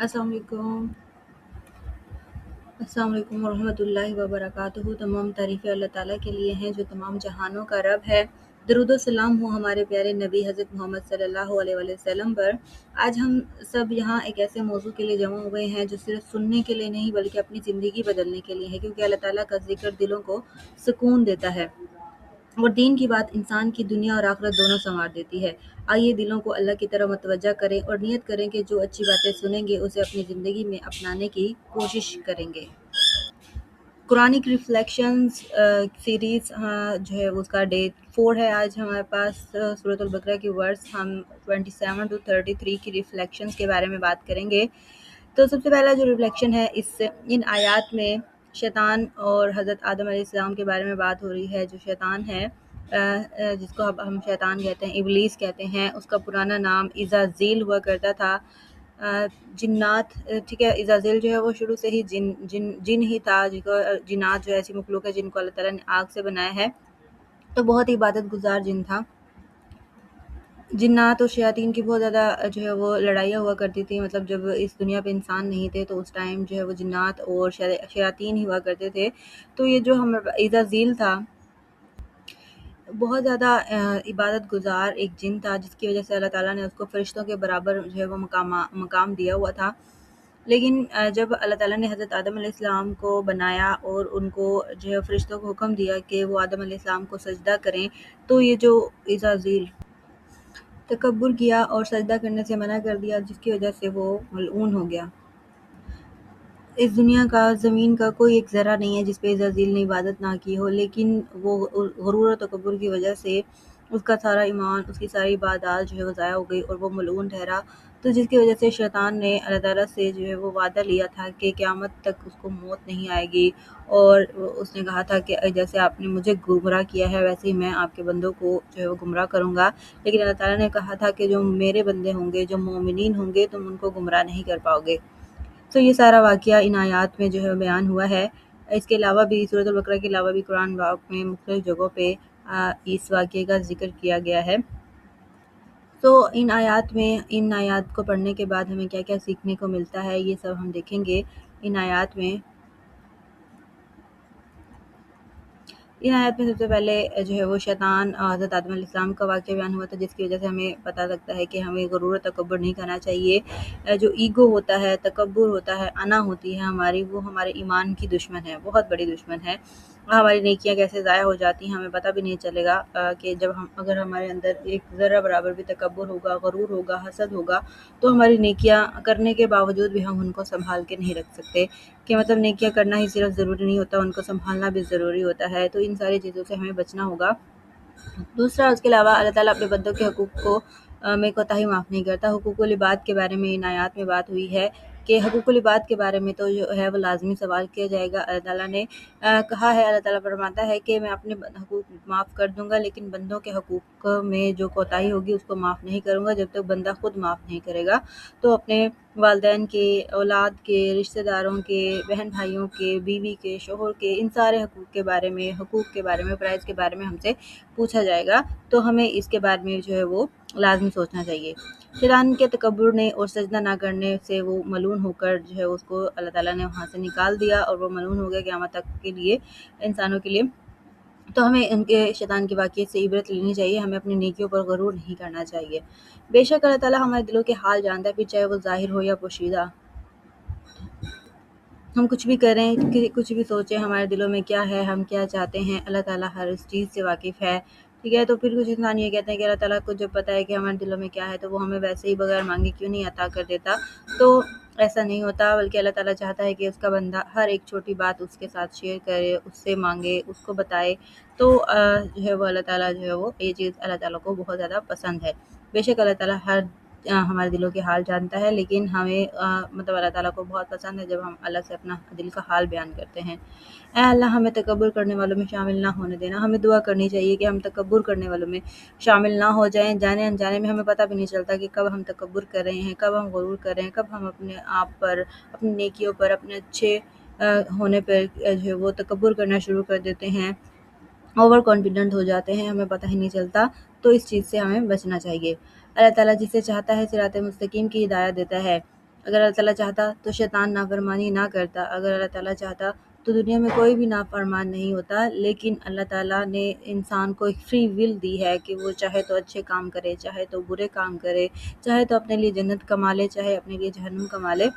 السلام علیکم السلام علیکم ورحمۃ اللہ وبرکاتہ۔ تمام تعریفیں اللہ تعالیٰ کے لیے ہیں جو تمام جہانوں کا رب ہے۔ درود و سلام ہو ہمارے پیارے نبی حضرت محمد صلی اللہ علیہ وآلہ وسلم پر۔ آج ہم سب یہاں ایک ایسے موضوع کے لیے جمع ہوئے ہیں جو صرف سننے کے لیے نہیں بلکہ اپنی زندگی بدلنے کے لیے ہے، کیونکہ اللہ تعالیٰ کا ذکر دلوں کو سکون دیتا ہے اور دین کی بات انسان کی دنیا اور آخرت دونوں سنوار دیتی ہے۔ آئیے دلوں کو اللہ کی طرف متوجہ کریں اور نیت کریں کہ جو اچھی باتیں سنیں گے اسے اپنی زندگی میں اپنانے کی کوشش کریں گے۔ قرآنک ریفلیکشنز سیریز جو ہے اس کا ڈے 4 ہے۔ آج ہمارے پاس سورۃ البقرہ کی ورس ہم 27 to 33 کی ریفلیکشنز کے بارے میں بات کریں گے۔ تو سب سے پہلا جو ریفلیکشن ہے ان آیات میں شیطان اور حضرت آدم علیہ السلام کے بارے میں بات ہو رہی ہے۔ جو شیطان ہے جس کو اب ہم شیطان کہتے ہیں، ابلیس کہتے ہیں، اس کا پرانا نام عزازیل ہوا کرتا تھا۔ جنات ٹھیک ہے، عزازیل جو ہے وہ شروع سے ہی جن ہی تھا، جن کو جنات جو ایسی مخلوق ہے جن کو اللہ تعالیٰ نے آگ سے بنایا ہے، تو بہت ہی عبادت گزار جن تھا۔ جنات اور شیاطین کی بہت زیادہ جو ہے وہ لڑائیاں ہوا کرتی تھی، مطلب جب اس دنیا پہ انسان نہیں تھے تو اس ٹائم جو ہے وہ جنات اور شیاطین ہی ہوا کرتے تھے۔ تو یہ جو ہمارا عزازیل تھا بہت زیادہ عبادت گزار ایک جن تھا، جس کی وجہ سے اللہ تعالیٰ نے اس کو فرشتوں کے برابر جو ہے وہ مقام دیا ہوا تھا۔ لیکن جب اللہ تعالیٰ نے حضرت آدم علیہ السلام کو بنایا اور ان کو جو ہے فرشتوں کو حکم دیا کہ وہ آدم علیہ السلام کو سجدہ کریں، تو یہ جو عزازیل تکبر کیا اور سجدہ کرنے سے منع کر دیا، جس کی وجہ سے وہ ملعون ہو گیا۔ اس دنیا کا، زمین کا کوئی ایک ذرہ نہیں ہے جس پہ عزازیل نے عبادت نہ کی ہو، لیکن وہ غرور و تکبر کی وجہ سے اس کا سارا ایمان، اس کی ساری عبادات جو ہے وہ ضائع ہو گئی اور وہ ملعون ٹھہرا۔ تو جس کی وجہ سے شیطان نے اللہ تعالیٰ سے جو ہے وہ وعدہ لیا تھا کہ قیامت تک اس کو موت نہیں آئے گی، اور اس نے کہا تھا کہ جیسے آپ نے مجھے گمراہ کیا ہے ویسے ہی میں آپ کے بندوں کو جو ہے وہ گمراہ کروں گا۔ لیکن اللہ تعالیٰ نے کہا تھا کہ جو میرے بندے ہوں گے، جو مومنین ہوں گے، تم ان کو گمراہ نہیں کر پاؤ گے۔ تو یہ سارا واقعہ ان آیات میں جو ہے بیان ہوا ہے۔ اس کے علاوہ بھی سورۃ البقرہ کے علاوہ بھی قرآن پاک میں مختلف جگہوں پہ اس واقعے کا ذکر کیا گیا ہے۔ تو ان آیات کو پڑھنے کے بعد ہمیں کیا کیا سیکھنے کو ملتا ہے، یہ سب ہم دیکھیں گے ان آیات میں۔ سب سے پہلے جو ہے وہ شیطان اور حضرت آدم علیہ السلام کا واقعہ بیان ہوا تھا، جس کی وجہ سے ہمیں پتہ لگتا ہے کہ ہمیں غرور و تکبر نہیں کرنا چاہیے۔ جو ایگو ہوتا ہے، تکبر ہوتا ہے، انا ہوتی ہے ہماری، وہ ہمارے ایمان کی دشمن ہے، بہت بڑی دشمن ہے۔ ہماری نیکیاں کیسے ضائع ہو جاتی ہیں ہمیں پتہ بھی نہیں چلے گا کہ جب اگر ہمارے اندر ایک ذرہ برابر بھی تکبر ہوگا، غرور ہوگا، حسد ہوگا، تو ہماری نیکیاں کرنے کے باوجود بھی ہم ان کو سنبھال کے نہیں رکھ سکتے، کہ مطلب نیکیاں کرنا ہی صرف ضروری نہیں ہوتا، ان کو سنبھالنا بھی ضروری ہوتا ہے۔ تو ان ساری چیزوں سے ہمیں بچنا ہوگا۔ دوسرا، اس کے علاوہ اللہ تعالیٰ اپنے بندوں کے حقوق کو میں کوتاہی معاف نہیں کرتا۔ حقوق العباد کے بارے میں ان آیات میں بات ہوئی ہے کہ حقوق العباد کے بارے میں تو جو ہے وہ لازمی سوال کیا جائے گا۔ اللہ تعالیٰ نے کہا ہے، اللہ تعالیٰ فرماتا ہے کہ میں اپنے حقوق معاف کر دوں گا، لیکن بندوں کے حقوق میں جو کوتاہی ہوگی اس کو معاف نہیں کروں گا جب تک بندہ خود معاف نہیں کرے گا۔ تو اپنے والدین کے، اولاد کے، رشتہ داروں کے، بہن بھائیوں کے، بیوی کے، شوہر کے، ان سارے حقوق کے بارے میں، فرائض کے بارے میں ہم سے پوچھا جائے گا، تو ہمیں اس کے بارے میں جو ہے وہ لازمی سوچنا چاہیے۔ شیطان کے تکبر نے اور سجدہ نہ کرنے سے وہ ملعون ہو کر جو ہے اس کو اللہ تعالیٰ نے وہاں سے نکال دیا اور وہ ملعون ہو گیا قیامت تک کے لیے، انسانوں کے لیے۔ تو ہمیں ان کے شیطان کے واقعے سے عبرت لینی چاہیے، ہمیں اپنی نیکیوں پر غرور نہیں کرنا چاہیے۔ بے شک اللہ تعالیٰ ہمارے دلوں کے حال جانتا ہے، پھر چاہے وہ ظاہر ہو یا پوشیدہ۔ ہم کچھ بھی کریں، کچھ بھی سوچیں، ہمارے دلوں میں کیا ہے، ہم کیا چاہتے ہیں، اللہ تعالیٰ ہر اس چیز سے واقف ہے، ٹھیک ہے۔ تو پھر کچھ انسان یہ کہتے ہیں کہ اللہ تعالیٰ کو جب پتہ ہے کہ ہمارے دلوں میں کیا ہے تو وہ ہمیں ویسے ہی بغیر مانگے کیوں نہیں عطا کر دیتا۔ تو ایسا نہیں ہوتا، بلکہ اللہ تعالیٰ چاہتا ہے کہ اس کا بندہ ہر ایک چھوٹی بات اس کے ساتھ شیئر کرے، اس سے مانگے، اس کو بتائے۔ تو جو ہے وہ اللہ تعالیٰ جو ہے وہ یہ چیز اللہ تعالیٰ کو بہت زیادہ پسند ہے۔ بے شک اللہ تعالیٰ ہمارے دلوں کے حال جانتا ہے، لیکن ہمیں مطلب اللہ تعالیٰ کو بہت پسند ہے جب ہم اللہ سے اپنا دل کا حال بیان کرتے ہیں۔ اے اللہ، ہمیں تکبر کرنے والوں میں شامل نہ ہونے دینا۔ ہمیں دعا کرنی چاہیے کہ ہم تکبر کرنے والوں میں شامل نہ ہو جائیں۔ جانے انجانے میں ہمیں پتہ بھی نہیں چلتا کہ کب ہم تکبر کر رہے ہیں، کب ہم غرور کر رہے ہیں، کب ہم اپنے آپ پر، اپنی نیکیوں پر، اپنے اچھے ہونے پر جو ہے وہ تکبر کرنا شروع کر دیتے ہیں، اوور کانفیڈنٹ ہو جاتے ہیں، ہمیں پتہ ہی نہیں چلتا۔ تو اس چیز سے ہمیں بچنا چاہیے۔ اللہ تعالیٰ جسے چاہتا ہے صراط مستقیم کی ہدایت دیتا ہے۔ اگر اللہ تعالیٰ چاہتا تو شیطان نافرمانی نہ کرتا، اگر اللہ تعالیٰ چاہتا تو دنیا میں کوئی بھی نافرمان نہیں ہوتا، لیکن اللہ تعالیٰ نے انسان کو ایک فری ول دی ہے کہ وہ چاہے تو اچھے کام کرے، چاہے تو برے کام کرے، چاہے تو اپنے لیے جنت کما لے، چاہے اپنے لیے جہنم کما لے،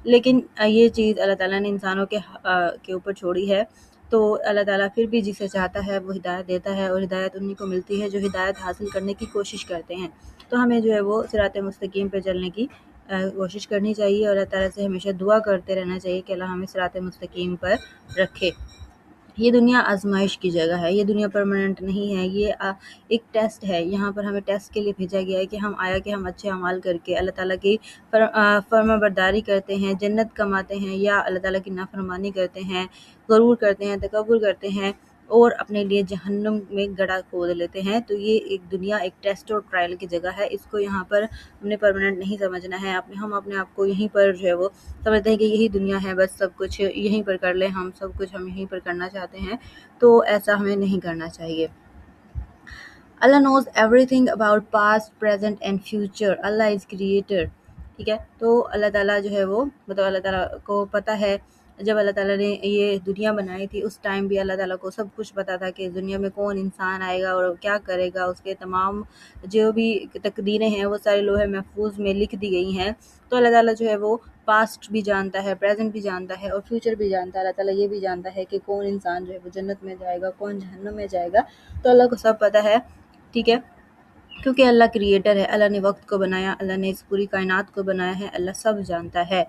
لیکن یہ چیز اللہ تعالیٰ نے انسانوں کے اوپر چھوڑی ہے۔ تو اللہ تعالیٰ پھر بھی جسے چاہتا ہے وہ ہدایت دیتا ہے، اور ہدایت انہیں کو ملتی ہے جو ہدایت حاصل کرنے کی کوشش کرتے ہیں۔ تو ہمیں جو ہے وہ صراط مستقیم پہ چلنے کی کوشش کرنی چاہیے، اور اللہ تعالیٰ سے ہمیشہ دعا کرتے رہنا چاہیے کہ اللہ ہمیں صراط مستقیم پر رکھے۔ یہ دنیا آزمائش کی جگہ ہے، یہ دنیا پرماننٹ نہیں ہے، یہ ایک ٹیسٹ ہے۔ یہاں پر ہمیں ٹیسٹ کے لیے بھیجا گیا ہے کہ ہم اچھے اعمال کر کے اللہ تعالیٰ کی فرما برداری کرتے ہیں، جنت کماتے ہیں، یا اللہ تعالیٰ کی نافرمانی کرتے ہیں، غرور کرتے ہیں، تکبر کرتے ہیں اور اپنے لیے جہنم میں گڑھا کھود لیتے ہیں۔ تو یہ ایک دنیا ایک ٹیسٹ اور ٹرائل کی جگہ ہے، اس کو یہاں پر ہم نے پرماننٹ نہیں سمجھنا ہے۔ ہم اپنے آپ کو یہیں پر جو ہے وہ سمجھتے ہیں کہ یہی دنیا ہے، بس سب کچھ یہیں پر کر لیں، ہم سب کچھ ہم یہیں پر کرنا چاہتے ہیں، تو ایسا ہمیں نہیں کرنا چاہیے۔ اللہ knows everything about past, present and future, اللہ از کریٹر، ٹھیک ہے۔ تو اللہ تعالیٰ جو ہے وہ مطلب اللہ تعالیٰ کو پتہ ہے، جب اللہ تعالیٰ نے یہ دنیا بنائی تھی اس ٹائم بھی اللہ تعالیٰ کو سب کچھ پتہ تھا کہ اس دنیا میں کون انسان آئے گا اور کیا کرے گا، اس کے تمام جو بھی تقدیریں ہیں وہ سارے لوح محفوظ میں لکھ دی گئی ہیں۔ تو اللہ تعالیٰ جو ہے وہ پاسٹ بھی جانتا ہے، پریزنٹ بھی جانتا ہے اور فیوچر بھی جانتا ہے۔ اللہ تعالیٰ یہ بھی جانتا ہے کہ کون انسان جو ہے وہ جنت میں جائے گا، کون جہنم میں جائے گا، تو اللہ کو سب پتہ ہے، ٹھیک ہے، کیونکہ اللہ کریٹر ہے، اللہ نے وقت کو بنایا، اللہ نے اس پوری کائنات کو بنایا ہے، اللہ سب جانتا ہے۔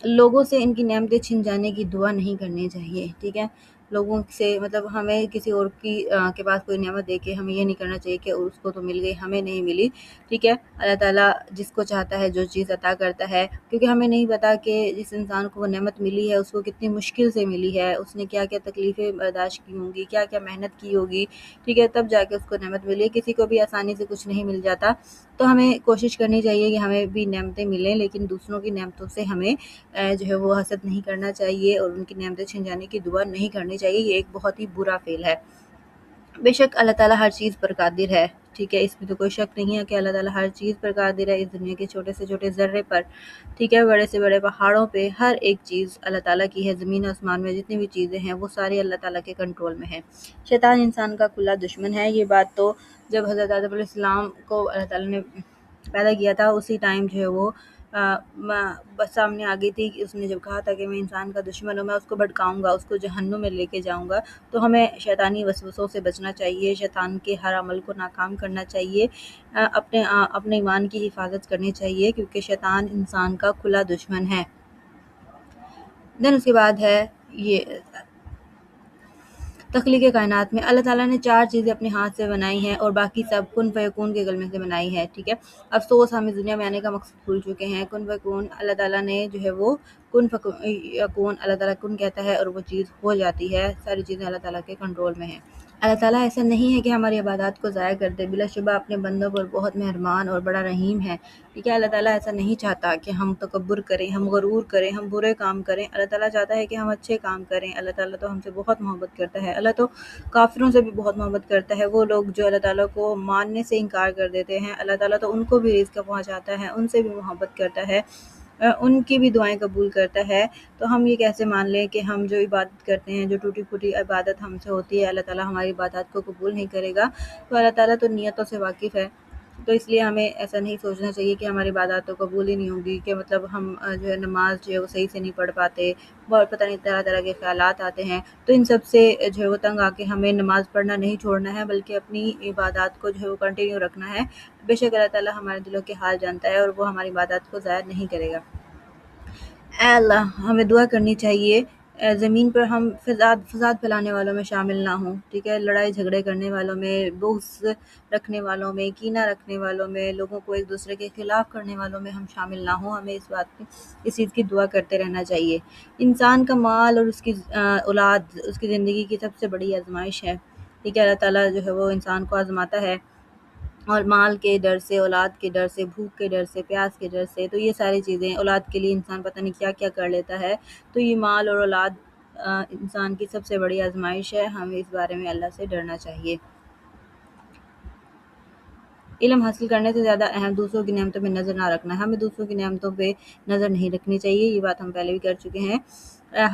لوگوں سے ان کی نعمتیں چھن جانے کی دعا نہیں کرنی چاہیے، ٹھیک ہے۔ لوگوں سے مطلب ہمیں کسی اور کے پاس کوئی نعمت دے کے ہمیں یہ نہیں کرنا چاہیے کہ اس کو تو مل گئی ہمیں نہیں ملی، ٹھیک ہے۔ اللہ تعالیٰ جس کو چاہتا ہے جو چیز عطا کرتا ہے، کیونکہ ہمیں نہیں پتا کہ جس انسان کو وہ نعمت ملی ہے اس کو کتنی مشکل سے ملی ہے، اس نے کیا کیا تکلیفیں برداشت کی ہوں گی، کیا کیا محنت کی ہوگی، ٹھیک ہے، تب جا کے اس کو نعمت ملی۔ کسی کو بھی آسانی سے کچھ نہیں مل جاتا، تو ہمیں کوشش کرنی چاہیے کہ ہمیں بھی نعمتیں ملیں، لیکن دوسروں کی نعمتوں سے ہمیں جو ہے وہ حسد نہیں کرنا چاہیے اور ان کی نعمتیں چھن جانے کی دعا نہیں کرنی چاہیے۔ یہ ایک بہت ہی برا فعل ہے۔ بے شک اللہ تعالیٰ ہر چیز پر قادر ہے، ٹھیک ہے، اس میں تو کوئی شک نہیں ہے کہ اللہ تعالیٰ ہر چیز پر قادر ہے، اس دنیا کے چھوٹے سے چھوٹے ذرے پر، ٹھیک ہے، بڑے سے بڑے پہاڑوں پہ، ہر ایک چیز اللہ تعالیٰ کی ہے۔ زمین و آسمان میں جتنی بھی چیزیں ہیں وہ ساری اللہ تعالیٰ کے کنٹرول میں ہیں۔ شیطان انسان کا کھلا دشمن ہے، یہ بات تو جب حضرت آدم علیہ السلام کو اللہ تعالیٰ نے پیدا کیا تھا اسی ٹائم جو ہے وہ بس سامنے آ گئی تھی کہ اس نے جب کہا تھا کہ میں انسان کا دشمن ہوں، میں اس کو بھٹکاؤں گا، اس کو جہنم میں لے کے جاؤں گا۔ تو ہمیں شیطانی وسوسوں سے بچنا چاہیے، شیطان کے ہر عمل کو ناکام کرنا چاہیے، اپنے ایمان کی حفاظت کرنی چاہیے، کیونکہ شیطان انسان کا کھلا دشمن ہے۔ دین اس کے بعد ہے یہ تخلیق کائنات میں اللہ تعالیٰ نے 4 چیزیں اپنے ہاتھ سے بنائی ہیں اور باقی سب کن فیکون کے کلمے سے بنائی ہے، ٹھیک ہے۔ افسوس ہم اس دنیا میں آنے کا مقصد بھول چکے ہیں۔ کن فیکون اللہ تعالیٰ نے جو ہے وہ کن فیکون، اللہ تعالیٰ کن کہتا ہے اور وہ چیز ہو جاتی ہے، ساری چیزیں اللہ تعالیٰ کے کنٹرول میں ہیں۔ اللہ تعالیٰ ایسا نہیں ہے کہ ہماری عبادات کو ضائع کر دے، بلا شبہ اپنے بندوں پر بہت مہربان اور بڑا رحیم ہے، ٹھیک ہے۔ اللہ تعالیٰ ایسا نہیں چاہتا کہ ہم تکبر کریں، ہم غرور کریں، ہم برے کام کریں۔ اللہ تعالیٰ چاہتا ہے کہ ہم اچھے کام کریں۔ اللہ تعالیٰ تو ہم سے بہت محبت کرتا ہے، اللہ تو کافروں سے بھی بہت محبت کرتا ہے۔ وہ لوگ جو اللہ تعالیٰ کو ماننے سے انکار کر دیتے ہیں، اللہ تعالیٰ تو ان کو بھی رزق پہنچاتا ہے، ان سے بھی محبت کرتا ہے، ان کی بھی دعائیں قبول کرتا ہے۔ تو ہم یہ کیسے مان لیں کہ ہم جو عبادت کرتے ہیں، جو ٹوٹی پھوٹی عبادت ہم سے ہوتی ہے، اللہ تعالیٰ ہماری عبادات کو قبول نہیں کرے گا؟ تو اللہ تعالیٰ تو نیتوں سے واقف ہے، تو اس لیے ہمیں ایسا نہیں سوچنا چاہیے کہ ہماری عبادات تو قبول ہی نہیں ہوگی، کہ مطلب ہم جو ہے نماز جو ہے وہ صحیح سے نہیں پڑھ پاتے، بہت پتہ نہیں طرح طرح کے خیالات آتے ہیں۔ تو ان سب سے جو ہے وہ تنگ آ کے ہمیں نماز پڑھنا نہیں چھوڑنا ہے، بلکہ اپنی عبادات کو جو ہے وہ کنٹینیو رکھنا ہے۔ بے شک اللہ تعالیٰ ہمارے دلوں کے حال جانتا ہے اور وہ ہماری عبادات کو ضائع نہیں کرے گا۔ اے اللہ ہمیں دعا کرنی چاہیے زمین پر ہم فساد پھیلانے والوں میں شامل نہ ہوں، ٹھیک ہے، لڑائی جھگڑے کرنے والوں میں، بغض رکھنے والوں میں، کینہ رکھنے والوں میں، لوگوں کو ایک دوسرے کے خلاف کرنے والوں میں ہم شامل نہ ہوں۔ ہمیں اس چیز کی دعا کرتے رہنا چاہیے۔ انسان کا مال اور اس کی اولاد اس کی زندگی کی سب سے بڑی آزمائش ہے، ٹھیک ہے۔ اللہ تعالیٰ جو ہے وہ انسان کو آزماتا ہے، اور مال کے ڈر سے، اولاد کے ڈر سے، بھوک کے ڈر سے، پیاس کے ڈر سے، تو یہ ساری چیزیں اولاد کے لیے انسان پتہ نہیں کیا کیا کر لیتا ہے۔ تو یہ مال اور اولاد انسان کی سب سے بڑی آزمائش ہے، ہمیں اس بارے میں اللہ سے ڈرنا چاہیے۔ علم حاصل کرنے سے زیادہ اہم دوسروں کی نعمتوں پہ نظر نہ رکھنا ہے. ہمیں دوسروں کی نعمتوں پہ نظر نہیں رکھنی چاہیے، یہ بات ہم پہلے بھی کر چکے ہیں.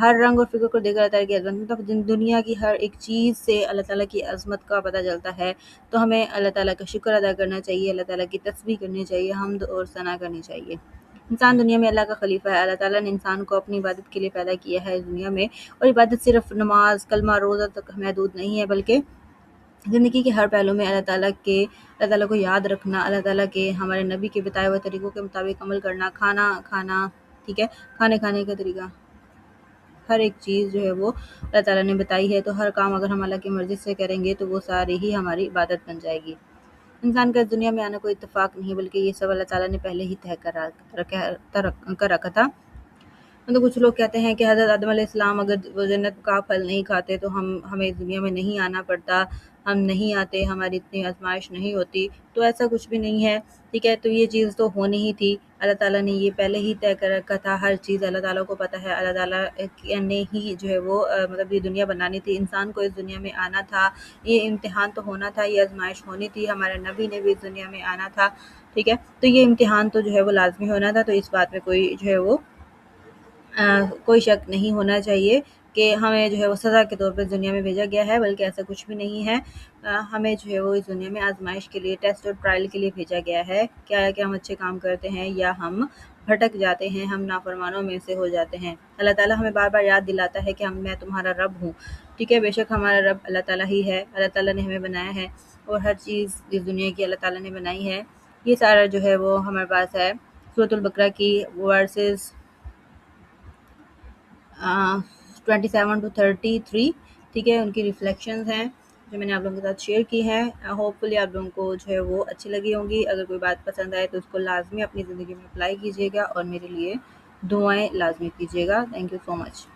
ہر رنگ اور فکر کو دیکھ کر اللہ تعالیٰ کی عظمت، مطلب دنیا کی ہر ایک چیز سے اللہ تعالیٰ کی عظمت کا پتہ چلتا ہے. تو ہمیں اللہ تعالیٰ کا شکر ادا کرنا چاہیے، اللہ تعالیٰ کی تسبیح کرنی چاہیے، حمد اور ثنا کرنی چاہیے. انسان دنیا میں اللہ کا خلیفہ ہے. اللہ تعالیٰ نے انسان کو اپنی عبادت کے لیے پیدا کیا ہے اس دنیا میں، اور عبادت صرف نماز، کلمہ، روزہ تک محدود نہیں ہے، بلکہ زندگی کے ہر پہلو میں اللہ تعالیٰ کو یاد رکھنا، اللہ تعالیٰ کے ہمارے نبی کے بتائے ہوئے طریقوں کے مطابق عمل کرنا، کھانا کھانا، ٹھیک ہے، کھانے کا طریقہ، ہر ایک چیز جو ہے وہ اللہ تعالیٰ نے بتائی ہے. تو ہر کام اگر ہم اللہ کی مرضی سے کریں گے تو وہ ساری ہی ہماری عبادت بن جائے گی. انسان کا اس دنیا میں آنا کوئی اتفاق نہیں، بلکہ یہ سب اللہ تعالیٰ نے پہلے ہی طے کر رکھا تھا. مطلب کچھ لوگ کہتے ہیں کہ حضرت آدم علیہ السلام اگر وہ جنت کا پھل نہیں کھاتے تو ہمیں اس دنیا میں نہیں آنا پڑتا، ہم نہیں آتے، ہماری اتنی آزمائش نہیں ہوتی. تو ایسا کچھ بھی نہیں ہے، ٹھیک ہے. تو یہ چیز تو ہونی ہی تھی، اللہ تعالیٰ نے یہ پہلے ہی طے کر رکھا تھا. ہر چیز اللہ تعالیٰ کو پتہ ہے، اللہ تعالیٰ نے ہی جو ہے وہ مطلب یہ دنیا بنانی تھی، انسان کو اس دنیا میں آنا تھا، یہ امتحان تو ہونا تھا، یہ آزمائش ہونی تھی. ہمارے نبی نے بھی اس دنیا میں آنا تھا، ٹھیک ہے. تو یہ امتحان تو جو ہے وہ لازمی ہونا تھا. تو اس بات میں کوئی جو ہے وہ کوئی شک نہیں ہونا چاہیے کہ ہمیں جو ہے وہ سزا کے طور پر دنیا میں بھیجا گیا ہے، بلکہ ایسا کچھ بھی نہیں ہے. ہمیں جو ہے وہ اس دنیا میں آزمائش کے لیے، ٹیسٹ اور ٹرائل کے لیے بھیجا گیا ہے. کیا ہے کہ ہم اچھے کام کرتے ہیں یا ہم بھٹک جاتے ہیں، ہم نافرمانوں میں سے ہو جاتے ہیں. اللہ تعالیٰ ہمیں بار بار یاد دلاتا ہے کہ میں تمہارا رب ہوں، ٹھیک ہے. بے شک ہمارا رب اللہ تعالیٰ ہی ہے، اللہ تعالیٰ نے ہمیں بنایا ہے، اور ہر چیز اس دنیا کی اللہ تعالیٰ نے بنائی ہے. یہ سارا جو ہے وہ ہمارے پاس ہے. سورۃ البقرہ کی ورسز 27-33، ٹھیک ہے، ان کی ریفلیکشنز ہیں جو میں نے آپ لوگوں کے ساتھ شیئر کی ہیں. ہوپ فلی آپ لوگوں کو جو ہے وہ اچھی لگی ہوں گی. اگر کوئی بات پسند آئے تو اس کو لازمی اپنی زندگی میں اپلائی کیجیے گا، اور میرے لیے دعائیں لازمی کیجیے گا. Thank you so much.